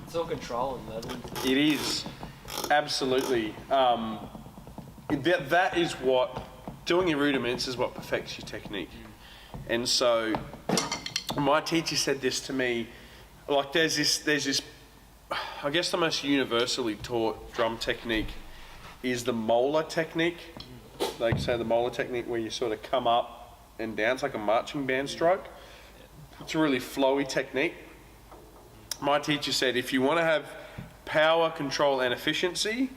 It's all control and level. It is, absolutely. That is what, doing your rudiments is what perfects your technique. And so, my teacher said this to me, like there's this, I guess the most universally taught drum technique is the molar technique. Like say the molar technique where you sort of come up and down, it's like a marching band stroke. It's a really flowy technique. My teacher said if you want to have power, control and efficiency,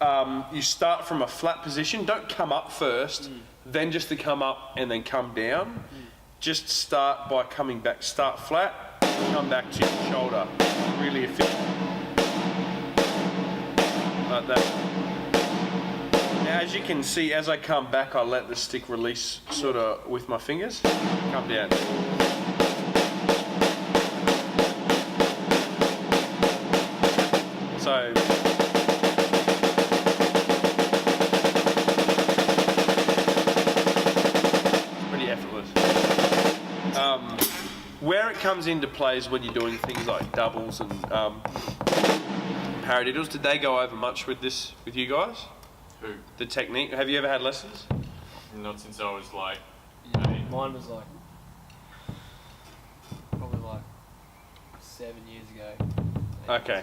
you start from a flat position. Don't come up first, then just to come up and then come down. Just start by coming back. Start flat, come back to your shoulder. Really efficient. Like that. Now as you can see, as I come back, I let the stick release sort of with my fingers. Come down. So, it's pretty effortless. Where it comes into play is when you're doing things like doubles and paradiddles. Did they go over much with this with you guys? Who? The technique. Have you ever had lessons? Not since I was like... Mine was like, probably like 7 years ago. Okay.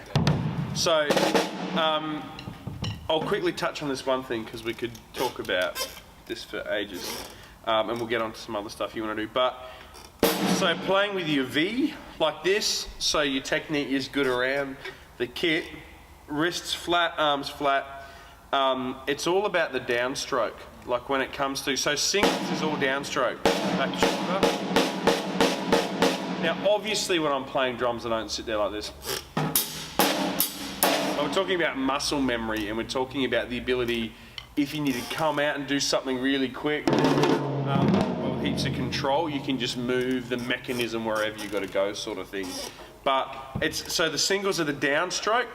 So, I'll quickly touch on this one thing because we could talk about this for ages, and we'll get on to some other stuff you want to do. But so playing with your V like this, so your technique is good around the kit, wrists flat, arms flat. It's all about the downstroke. Like when it comes to, so singles is all downstroke, back shoulder. Now obviously when I'm playing drums I don't sit there like this. We're talking about muscle memory and we're talking about the ability, if you need to come out and do something really quick, well, heaps of control, you can just move the mechanism wherever you got to go sort of thing. But it's, so the singles are the downstroke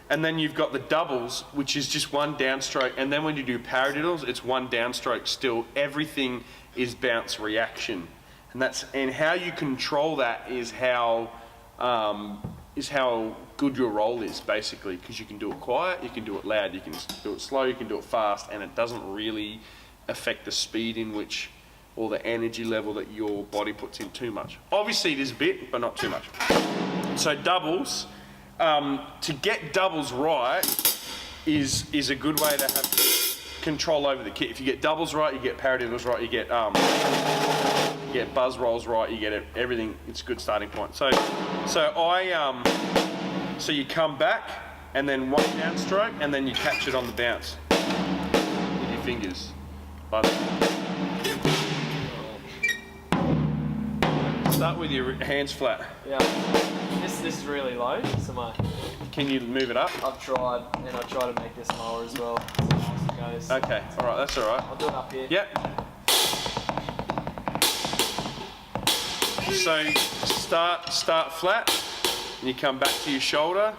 and then you've got the doubles, which is just one downstroke, and then when you do paradiddles, it's one downstroke still. Everything is bounce reaction. And how you control that is how good your roll is, basically, because you can do it quiet, you can do it loud, you can do it slow, you can do it fast, and it doesn't really affect the speed in which, or the energy level that your body puts in too much. Obviously it is a bit, but not too much. So doubles, to get doubles right is a good way to have control over the kit. If you get doubles right, you get paradiddles right, you get buzz rolls right, you get everything. It's a good starting point. So you come back and then one downstroke and then you catch it on the bounce with your fingers. Start with your hands flat. Yeah. This is really low, so Can you move it up? I've tried, and I try to make this lower as well. So nice it goes. Okay, alright, that's alright. I'll do it up here. Yep. So start flat, and you come back to your shoulder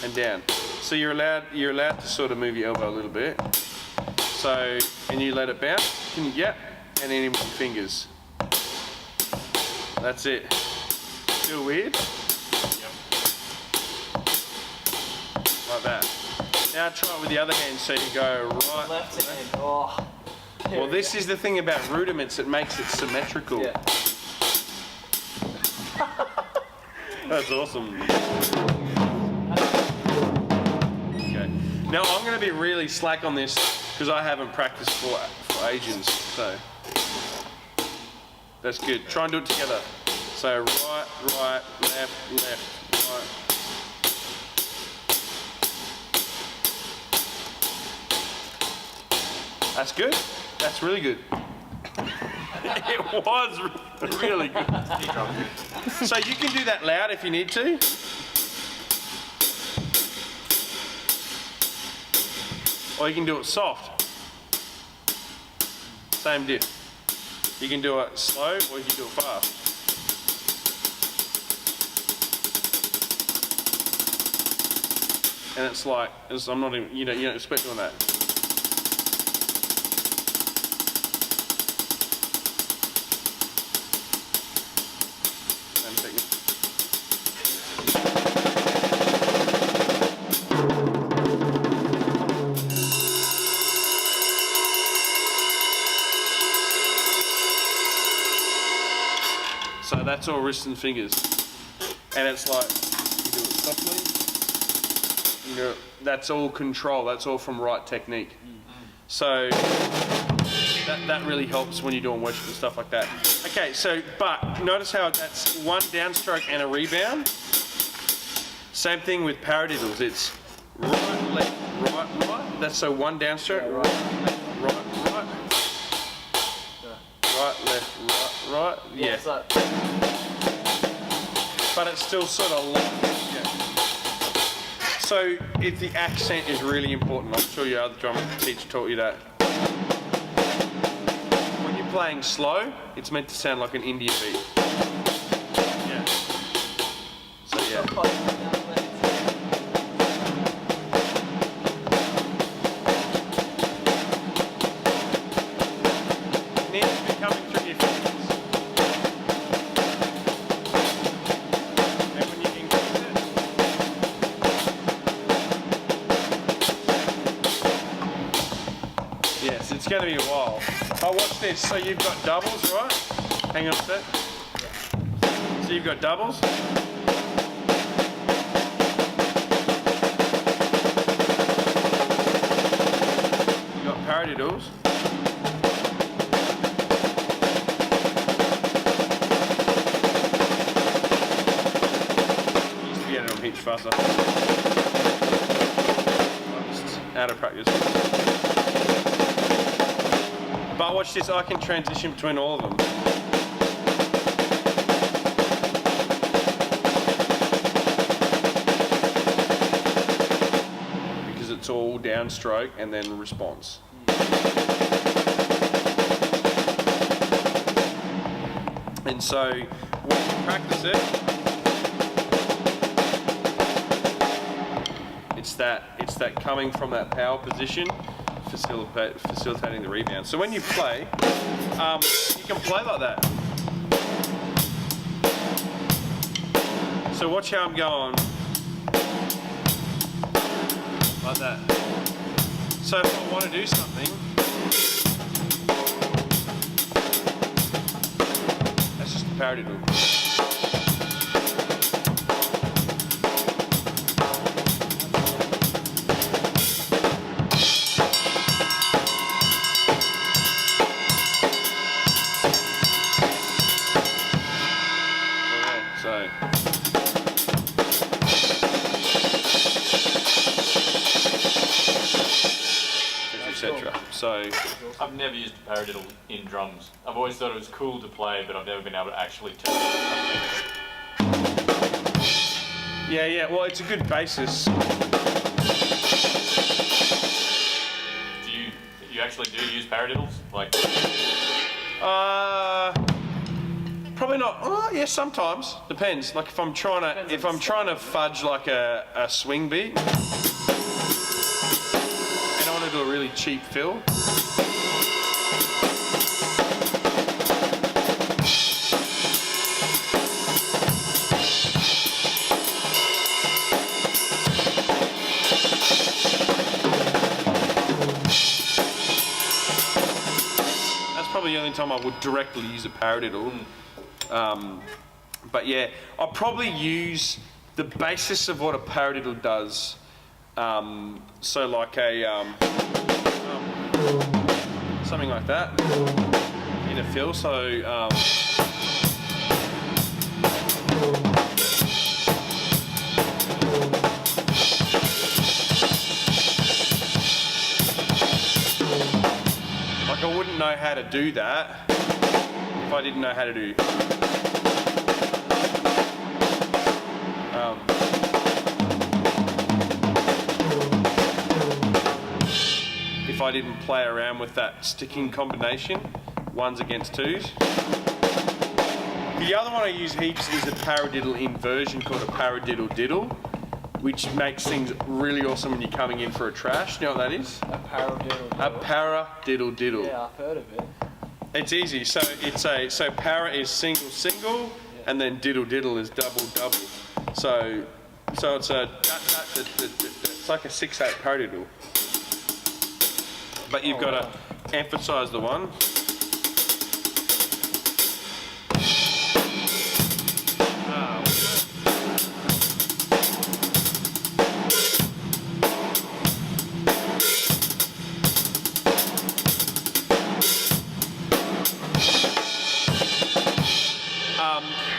and down. So you're allowed to sort of move your elbow a little bit. So, and you let it bounce. Yep. And then in with your fingers. That's it. Feel weird? Yep. Like that. Now try it with the other hand, so you go right. Left hand. Oh. Well, this is the thing about rudiments, it makes it symmetrical. Yeah. That's awesome. Okay. Now I'm going to be really slack on this because I haven't practiced for ages. So that's good. Try and do it together. So right, left, right. That's good. That's really good. It was really good. So you can do that loud if you need to. Or you can do it soft. Same diff. You can do it slow or you can do it fast. And it's like, I'm not even, you don't expect doing that. that's all wrists and fingers. And it's like, you do it softly. You know, that's all control. That's all from right technique. So that really helps when you're doing worship and stuff like that. Okay, so, but notice how that's one downstroke and a rebound. Same thing with paradiddles. It's right, left, right, right. That's so one downstroke, right, left, right, right. Right, left, right, right. Yeah. But it's still sort of like, yeah. So if the accent is really important, I'm sure your other drum teacher taught you that. When you're playing slow, it's meant to sound like an Indian beat. Yeah. So yeah. It needs to be coming through your fingers. And when you increase it, yes, it's going to be a while. Oh, watch this. So you've got doubles, right? Hang on a sec. So you've got doubles. You've got paradiddles. Used to get it on heaps faster. I'm just out of practice. But watch this, I can transition between all of them. Because it's all downstroke and then response. And so when you practice it, it's that coming from that power position, facilitating the rebound. So when you play, you can play like that. So watch how I'm going. Like that. So if I want to do something, that's just a paradiddle. Etc. So I've never used a paradiddle in drums. I've always thought it was cool to play, but I've never been able to actually turn it. yeah, well, it's a good basis. You actually do use paradiddles? Like, probably not. Oh, yeah, sometimes depends. Like if I'm trying to fudge like a swing beat. I want to do a really cheap fill. That's probably the only time I would directly use a paradiddle. But yeah, I'll probably use the basis of what a paradiddle does. So like something like that in a fill. So like I wouldn't know how to do that if I didn't know how to do. If I didn't play around with that sticking combination, ones against twos. The other one I use heaps is a paradiddle inversion called a paradiddle diddle, which makes things really awesome when you're coming in for a trash. You know what that is? A paradiddle. A paradiddle diddle. Yeah, I've heard of it. It's easy. So so para is single single, yeah. And then diddle diddle is double double. So it's like a 6/8 paradiddle. But you've got to emphasise the one.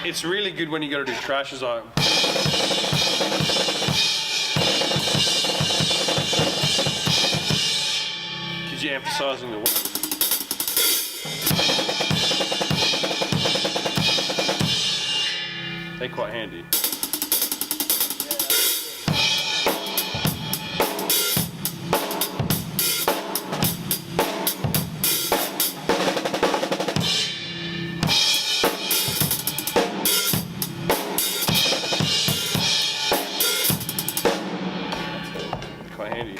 it's really good when you got to do trashes like. Because you're emphasising the. They're quite handy. Quite handy.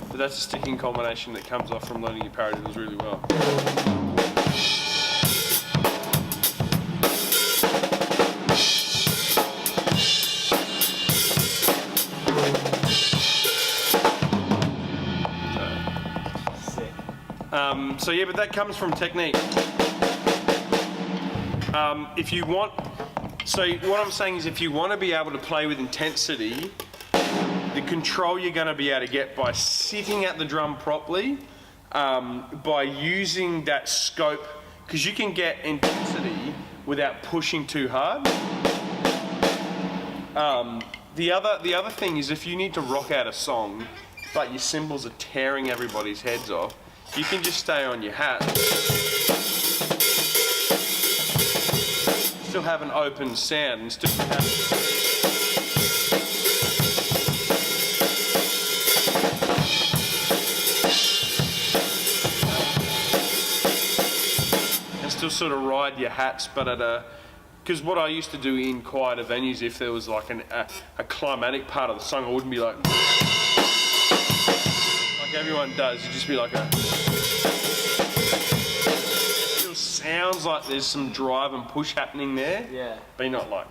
But that's a sticking combination that comes off from learning your paradiddles really well. So yeah, but that comes from technique. If you want, so what I'm saying is if you want to be able to play with intensity, the control you're going to be able to get by sitting at the drum properly, by using that scope, because you can get intensity without pushing too hard. The other thing is if you need to rock out a song, but your cymbals are tearing everybody's heads off, you can just stay on your hat. Still have an open sound and still have. And still sort of ride your hats, but at a. Because what I used to do in quieter venues, if there was like a climatic part of the song, I wouldn't be like everyone does. You'd just be like a. It still sounds like there's some drive and push happening there. Yeah. But you're not like.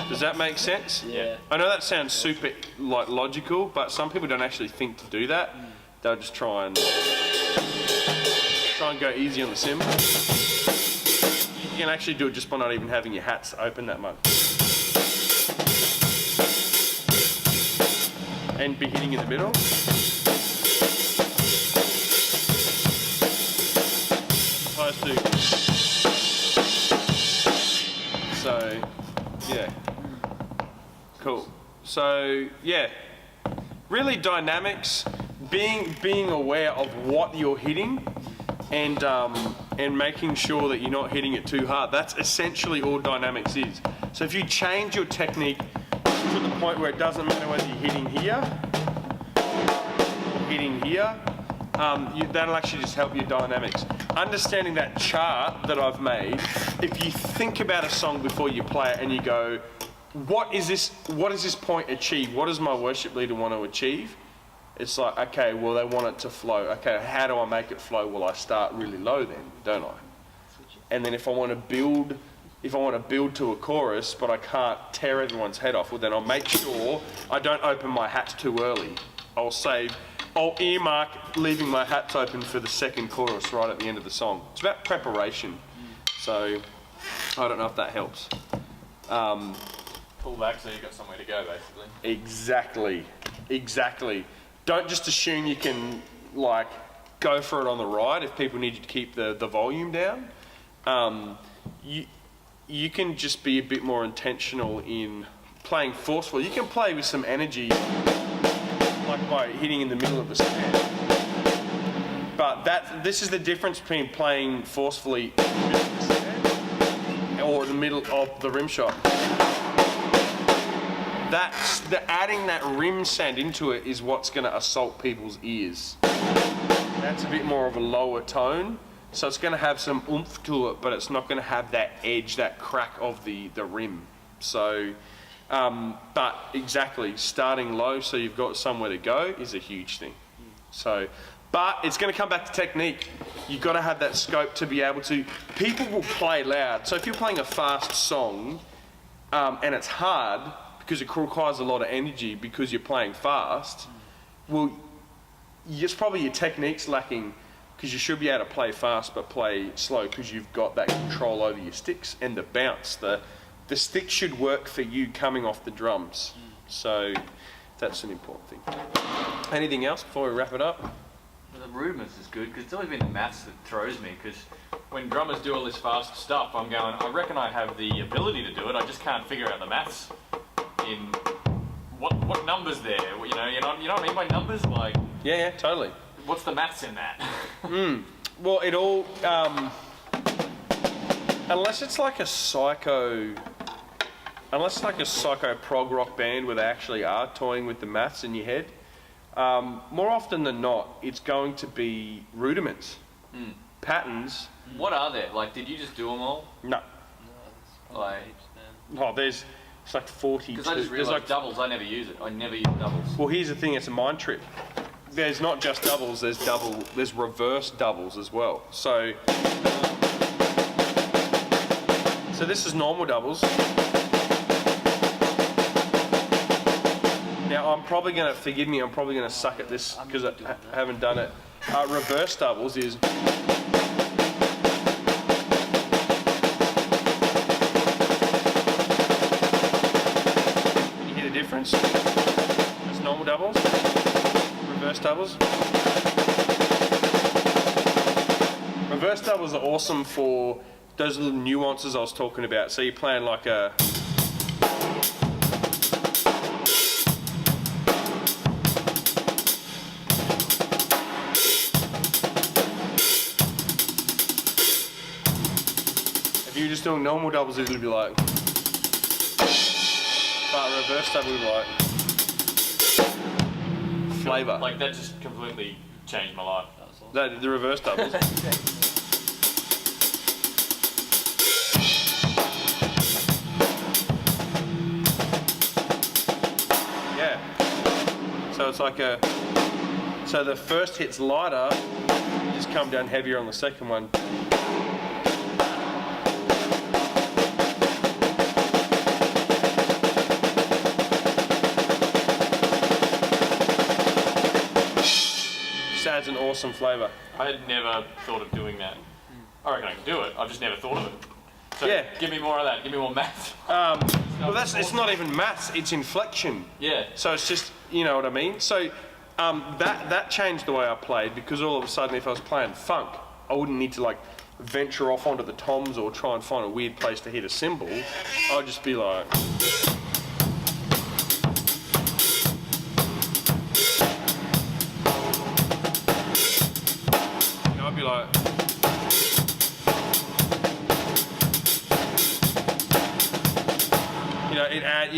Does that make sense? Yeah. I know that sounds super like logical, but some people don't actually think to do that. They'll just try and go easy on the cymbal. You can actually do it just by not even having your hats open that much. And be hitting in the middle. Opposed to. So, yeah. Cool. So, yeah. Really dynamics, being aware of what you're hitting and making sure that you're not hitting it too hard. That's essentially all dynamics is. So if you change your technique to the point where it doesn't matter whether you're hitting here, that'll actually just help your dynamics. Understanding that chart that I've made, if you think about a song before you play it and you go, what does this point achieve? What does my worship leader want to achieve? It's like, okay, well, they want it to flow. Okay, how do I make it flow? Well, I start really low then, don't I? And then if I want to build to a chorus, but I can't tear everyone's head off, well, then I'll make sure I don't open my hats too early. I'll earmark leaving my hats open for the second chorus right at the end of the song. It's about preparation. So, I don't know if that helps. Pull back so you've got somewhere to go, basically. Exactly. Don't just assume you can, like, go for it on the ride if people need you to keep the volume down. You can just be a bit more intentional in playing forceful. You can play with some energy, like by hitting in the middle of the stand. But this is the difference between playing forcefully in the middle of the stand or the middle of the rim shot. Adding that rim sand into it is what's going to assault people's ears. That's a bit more of a lower tone, so it's going to have some oomph to it, but it's not going to have that edge, that crack of the rim. So, but exactly, starting low so you've got somewhere to go is a huge thing. So, but it's going to come back to technique. You've got to have that scope to be able to. People will play loud. So if you're playing a fast song and it's hard, because it requires a lot of energy because you're playing fast, well, it's probably your technique's lacking because you should be able to play fast but play slow because you've got that control over your sticks and the bounce. The stick should work for you coming off the drums. So that's an important thing. Anything else before we wrap it up? The rudiments is good because it's always been the maths that throws me. Because when drummers do all this fast stuff, I'm going, I reckon I have the ability to do it. I just can't figure out the maths in what numbers there. You know what I mean by numbers? Like Yeah, totally. what's the maths in that? Well, it all, unless it's like a psycho prog rock band where they actually are toying with the maths in your head, more often than not, it's going to be rudiments, patterns. What are there? Like, did you just do them all? No. Like, It's like 42. because I just realised like, doubles, I never use it. I never use doubles. well, here's the thing, it's a mind trick. There's not just doubles, there's reverse doubles as well. So this is normal doubles. Now I'm probably going to suck at this because I haven't done it. Reverse doubles is... You hear the difference? It's normal doubles, reverse doubles. Reverse doubles are awesome for those little nuances I was talking about. So you're playing like a... If you're just doing normal doubles, it would be like... But reverse double would be like... Flavour. Like, that just completely changed my life. The reverse doubles. Yeah. So it's like a... So the first hit's lighter, you just come down heavier on the second one. Just adds an awesome flavour. I had never thought of doing that. I reckon I can do it. I've just never thought of it. So Yeah. give me more of that. Give me more maths. Well, it's not even maths, it's inflection. Yeah. So it's just, you know what I mean? So that changed the way I played, because all of a sudden if I was playing funk, I wouldn't need to like venture off onto the toms or try and find a weird place to hit a cymbal. I'd just be like... I'd be like...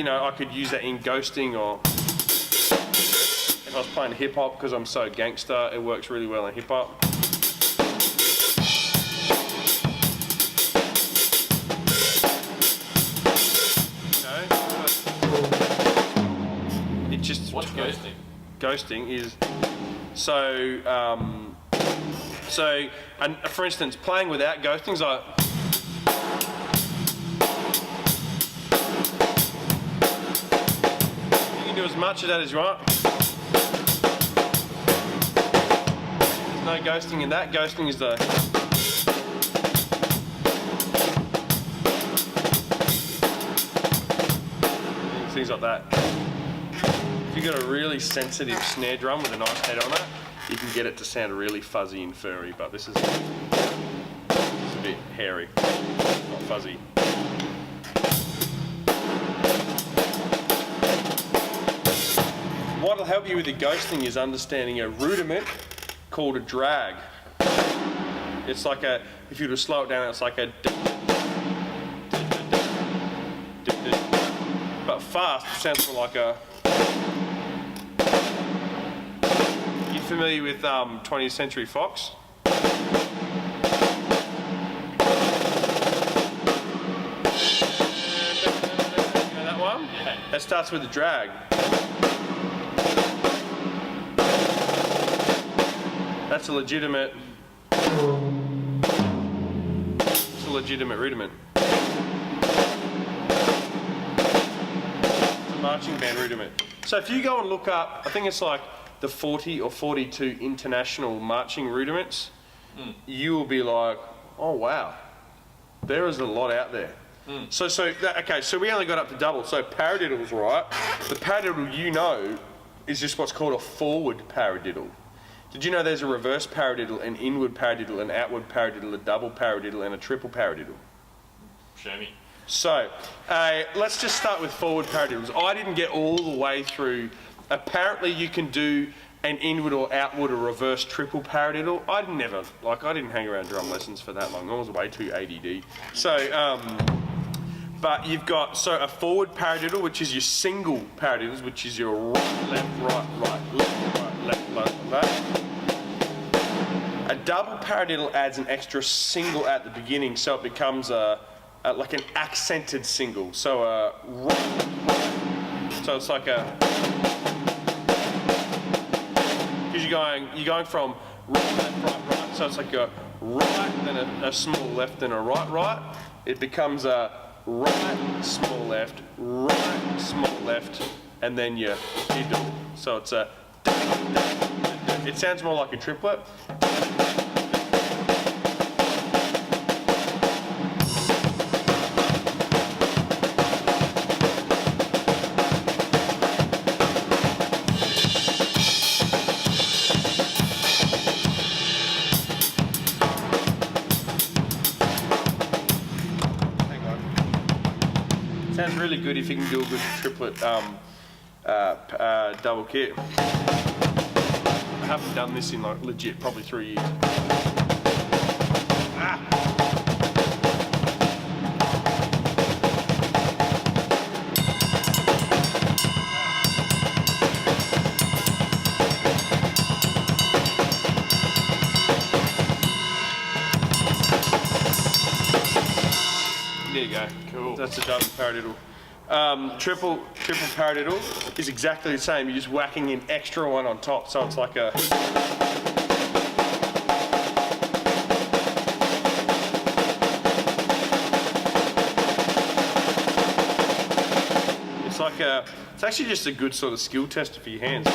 I could use that in ghosting, or if I was playing hip hop, because I'm so gangster, it works really well in hip hop. It just... What's ghosting? Ghosting is and for instance, playing without ghostings, you can do as much of that as you want. There's no ghosting in that. Ghosting is the... Things like that. If you've got a really sensitive snare drum with a nice head on it, you can get it to sound really fuzzy and furry, but this is a bit hairy, not fuzzy. What'll help you with the ghosting is understanding a rudiment called a drag. It's like a, if you were to slow it down, it's like a... But fast, it sounds more like a... You familiar with 20th Century Fox? You know that one? Yeah. That starts with a drag. That's a legitimate... It's a legitimate rudiment. Marching band rudiment. So if you go and look up, I think it's like the 40 or 42 international marching rudiments, you will be like, oh wow, there is a lot out there. So we only got up to double. So paradiddle's right. The paradiddle, is just what's called a forward paradiddle. Did you know there's a reverse paradiddle, an inward paradiddle, an outward paradiddle, a double paradiddle, and a triple paradiddle? Show me. So, let's just start with forward paradiddles. I didn't get all the way through. Apparently you can do an inward or outward or reverse triple paradiddle. I didn't hang around drum lessons for that long. I was way too ADD. So, but you've got, so a forward paradiddle, which is your single paradiddles, which is your right, left, left, left. A double paradiddle adds an extra single at the beginning, so it becomes like an accented single. So so it's like because you're going from right, left, right. So it's like a right, then a small left, then a right. It becomes a right, small left, right, small left, and then your diddle. So it's a. It sounds more like a triplet. Sounds really good if you can do a good triplet double kit. I haven't done this in like legit probably 3 years. There you go. Cool. That's a double paradiddle. Triple paradiddle is exactly the same. You're just whacking an extra one on top, so it's like a. It's like a. It's actually just a good sort of skill tester for your hands.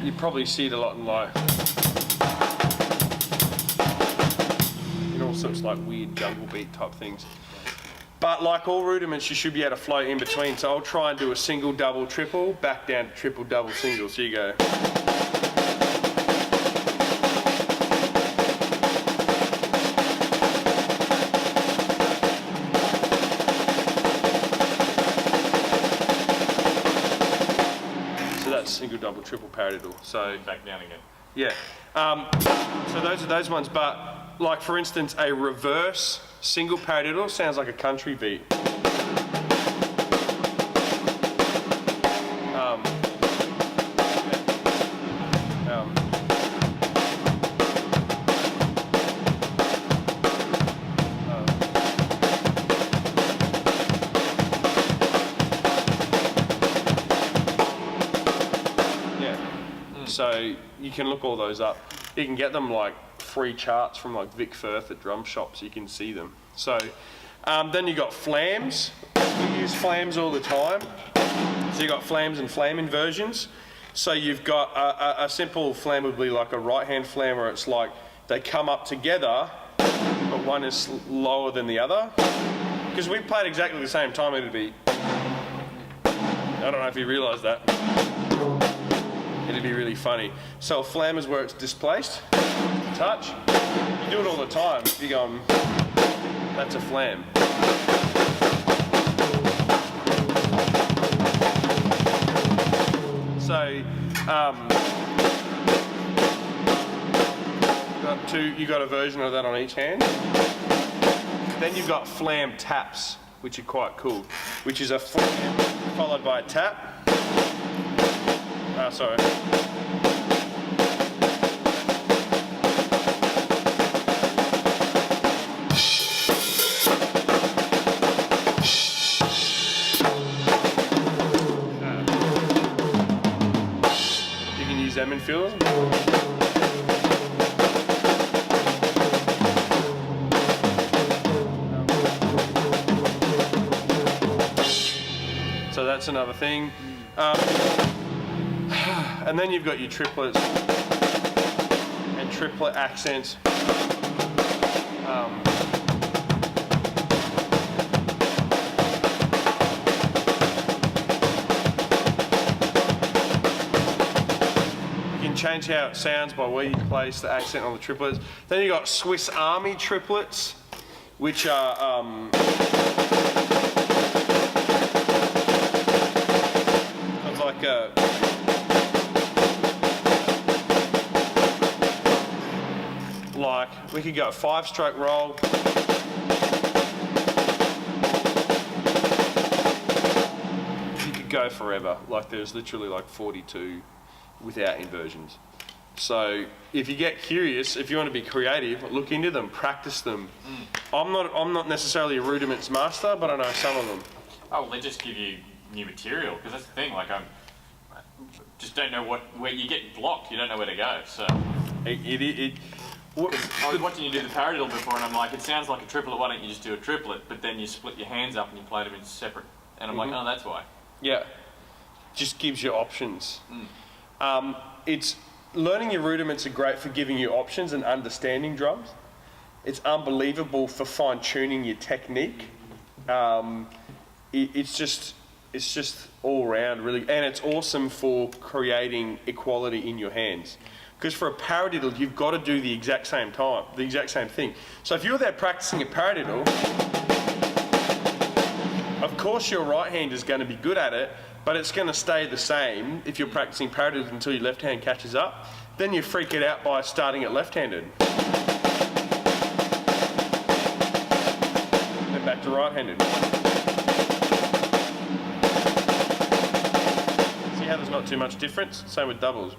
You probably see it a lot in like in all sorts of like weird jungle beat type things. But like all rudiments, you should be able to float in between. So I'll try and do a single, double, triple, back down to triple, double, single. So you go. Single, double, triple paradiddle. So back down again. Yeah. So those are those ones. But like for instance, a reverse single paradiddle sounds like a country beat. So you can look all those up. You can get them like free charts from like Vic Firth at drum shops. You can see them. So then you got flams. We use flams all the time. So you got flams and flam inversions. So you've got a simple flam would be like a right hand flam where it's like they come up together, but one is lower than the other. Because we played exactly the same time, it'd be. I don't know if you realise that. It'd be really funny. So a flam is where it's displaced, touch. You do it all the time. You go, that's a flam. So, you got a version of that on each hand. Then you've got flam taps, which are quite cool, which is a flam followed by a tap. Sorry. You can use them in fills. So that's another thing. And then you've got your triplets. triplet accents. You can change how it sounds by where you place the accent on the triplets. Then you got Swiss Army triplets, which are it's like a we could go a 5-stroke roll. You could go forever. Like there's literally like 42 without inversions. So if you get curious, if you want to be creative, look into them, practice them. I'm not necessarily a rudiments master, but I know some of them. Oh, well, they just give you new material, because that's the thing. Like I just don't know where you get blocked. You don't know where to go. So I was watching you do the paradiddle before, and I'm like, it sounds like a triplet. Why don't you just do a triplet? But then you split your hands up and you play them in separate. And I'm like, oh, that's why. Yeah, just gives you options. It's learning your rudiments are great for giving you options and understanding drums. It's unbelievable for fine-tuning your technique. It's just all around really, and it's awesome for creating equality in your hands. Because for a paradiddle, you've got to do the exact same thing. So if you're there practicing a paradiddle, of course your right hand is going to be good at it, but it's going to stay the same if you're practicing paradiddles until your left hand catches up. Then you freak it out by starting it left-handed. Then back to right-handed. See how there's not too much difference? Same with doubles.